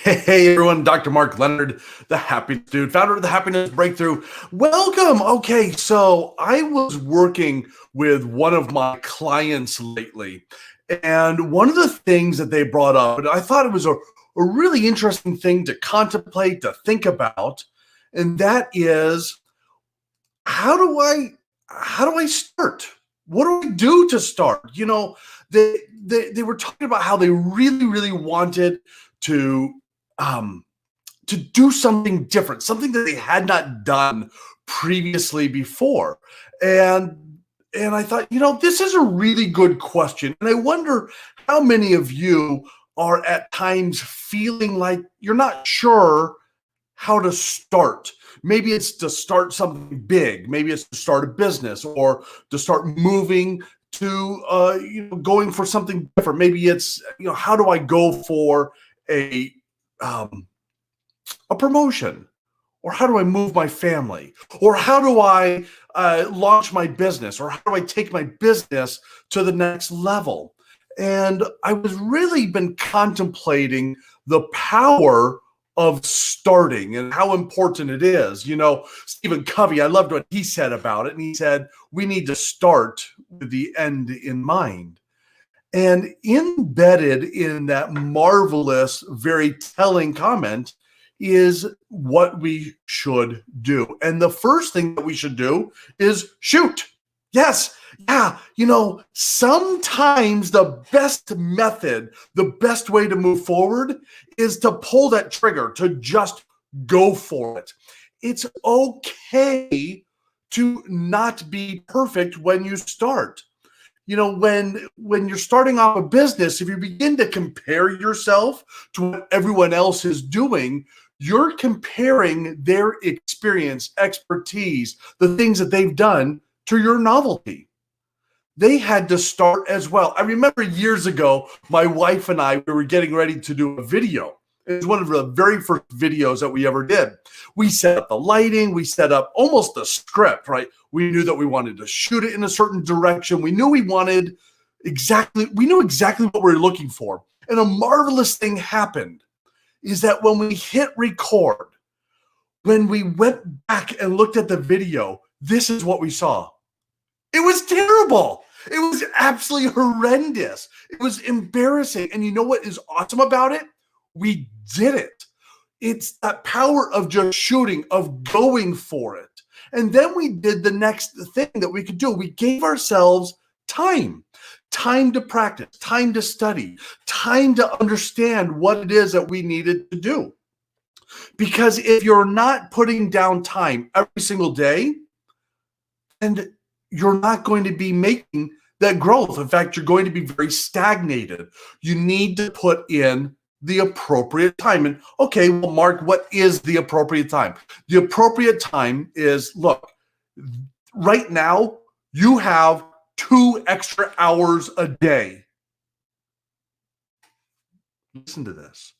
Hey everyone, Dr. Mark Leonard, the Happiness Dude, founder of the Happiness Breakthrough. Welcome. Okay, so I was working with one of my clients lately, and one of the things that they brought up, and I thought it was a really interesting thing to contemplate, to think about, and that is how do I start? What do I do to start? They were talking about how they really wanted to um, to do something different, something that they had not done previously before. And I thought, this is a really good question. And I wonder how many of you are at times feeling like you're not sure how to start. Maybe it's to start something big. Maybe it's to start a business or to start moving to going for something different. Maybe it's how do I go for a um, a promotion, or how do I move my family, or how do I launch my business, or how do I take my business to the next level. And I was really been contemplating the power of starting and how important it is. Stephen Covey, I loved what he said about it. And he said, we need to start with the end in mind. And embedded in that marvelous, very telling comment is what we should do. And the first thing that we should do is shoot. Yes. Yeah. Sometimes the best method, the best way to move forward is to pull that trigger, to just go for it. It's okay to not be perfect when you start. When you're starting off a business, if you begin to compare yourself to what everyone else is doing, you're comparing their experience, expertise, the things that they've done to your novelty. They had to start as well. I remember years ago, my wife and I, we were getting ready to do a video. It was one of the very first videos that we ever did. We set up the lighting. We set up almost the script, right? We knew that we wanted to shoot it in a certain direction. We knew exactly what we were looking for. And a marvelous thing happened is that when we hit record, when we went back and looked at the video, this is what we saw. It was terrible. It was absolutely horrendous. It was embarrassing. And you know what is awesome about it? We did it. It's that power of just shooting, of going for it. And then we did the next thing that we could do. We gave ourselves time to practice, time to study, time to understand what it is that we needed to do. Because if you're not putting down time every single day, and you're not going to be making that growth. In fact, you're going to be very stagnated. You need to put in the appropriate time. And okay, well, Mark, what is the appropriate time? The appropriate time is, look, right now you have 2 extra hours a day. Listen to this.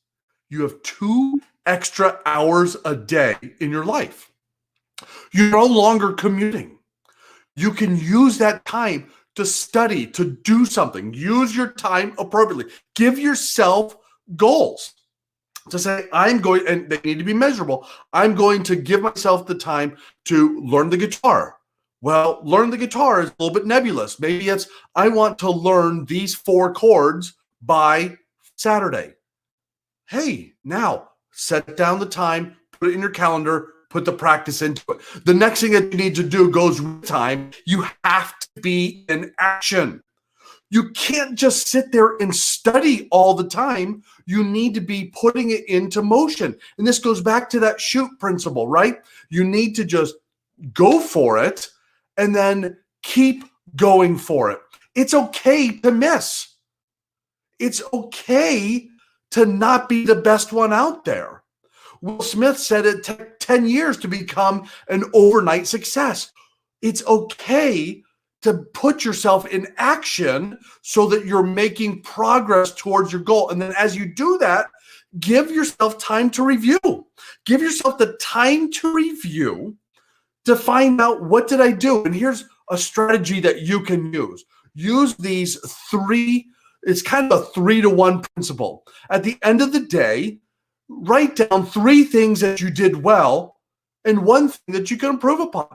You have 2 extra hours a day in your life. You're no longer commuting. You can use that time to study, to do something. Use your time appropriately. Give yourself goals to say, and they need to be measurable. I'm going to give myself the time to learn the guitar. Well, learn the guitar is a little bit nebulous. Maybe it's, I want to learn these 4 chords by Saturday. Hey, now set down the time, put it in your calendar, put the practice into it. The next thing that you need to do goes with time. You have to be in action. You can't just sit there and study all the time. You need to be putting it into motion. And this goes back to that shoot principle, right? You need to just go for it and then keep going for it. It's okay to miss. It's okay to not be the best one out there. Will Smith said it took 10 years to become an overnight success. It's okay to put yourself in action so that you're making progress towards your goal. And then as you do that, give yourself time to review. Give yourself the time to review to find out, what did I do? And here's a strategy that you can use. Use these 3. It's kind of a 3-to-1 principle. At the end of the day, Write down 3 things that you did well and 1 thing that you can improve upon.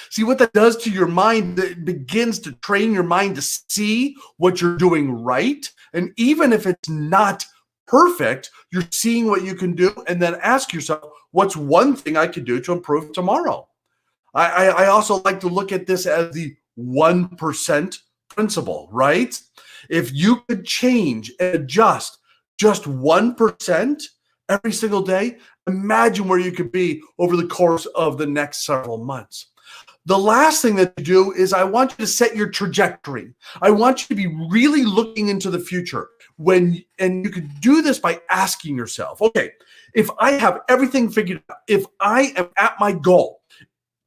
See what that does to your mind? It begins to train your mind to see what you're doing right. And even if it's not perfect, you're seeing what you can do, and then ask yourself, what's 1 thing I could do to improve tomorrow? I also like to look at this as the 1% principle, right? If you could change and adjust just 1% every single day, imagine where you could be over the course of the next several months. The last thing that you do is I want you to set your trajectory. I want you to be really looking into the future and you can do this by asking yourself, okay, if I have everything figured out, if I am at my goal,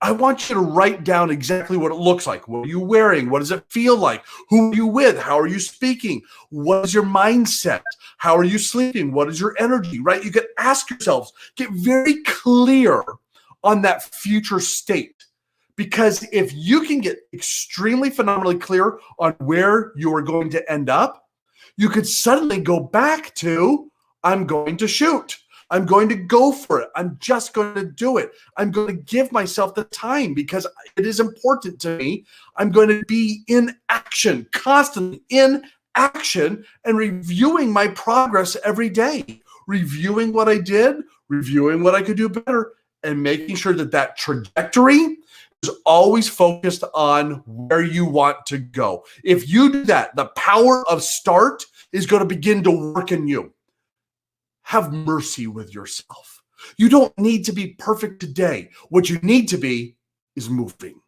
I want you to write down exactly what it looks like. What are you wearing? What does it feel like? Who are you with? How are you speaking? What is your mindset? How are you sleeping? What is your energy, right? You can ask yourselves, get very clear on that future state. Because if you can get extremely phenomenally clear on where you are going to end up, you could suddenly go back to, I'm going to shoot. I'm going to go for it. I'm just going to do it. I'm going to give myself the time because it is important to me. I'm going to be in action, constantly in action, and reviewing my progress every day, reviewing what I did, reviewing what I could do better, and making sure that that trajectory is always focused on where you want to go. If you do that, the power of START is going to begin to work in you. Have mercy with yourself. You don't need to be perfect today. What you need to be is moving.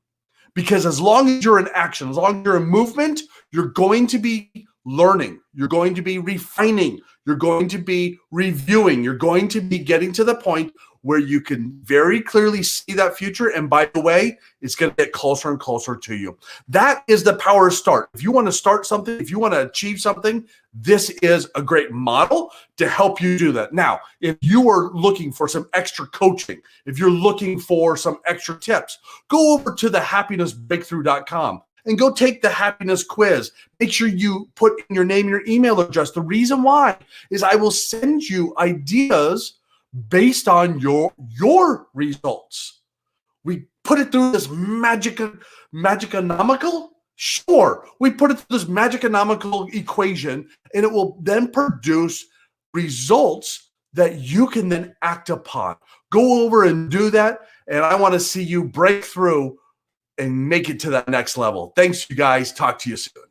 Because as long as you're in action, as long as you're in movement, you're going to be learning. You're going to be refining. You're going to be reviewing. You're going to be getting to the point where you can very clearly see that future. And by the way, it's going to get closer and closer to you. That is the power of START. If you want to start something, if you want to achieve something, this is a great model to help you do that. Now, if you are looking for some extra coaching, if you're looking for some extra tips, go over to thehappinessbreakthrough.com and go take the happiness quiz. Make sure you put in your name and your email address. The reason why is I will send you ideas based on your results. We put it through this magiconomical? Sure. We put it through this magiconomical equation, and it will then produce results that you can then act upon. Go over and do that, and I want to see you break through and make it to that next level. Thanks, you guys. Talk to you soon.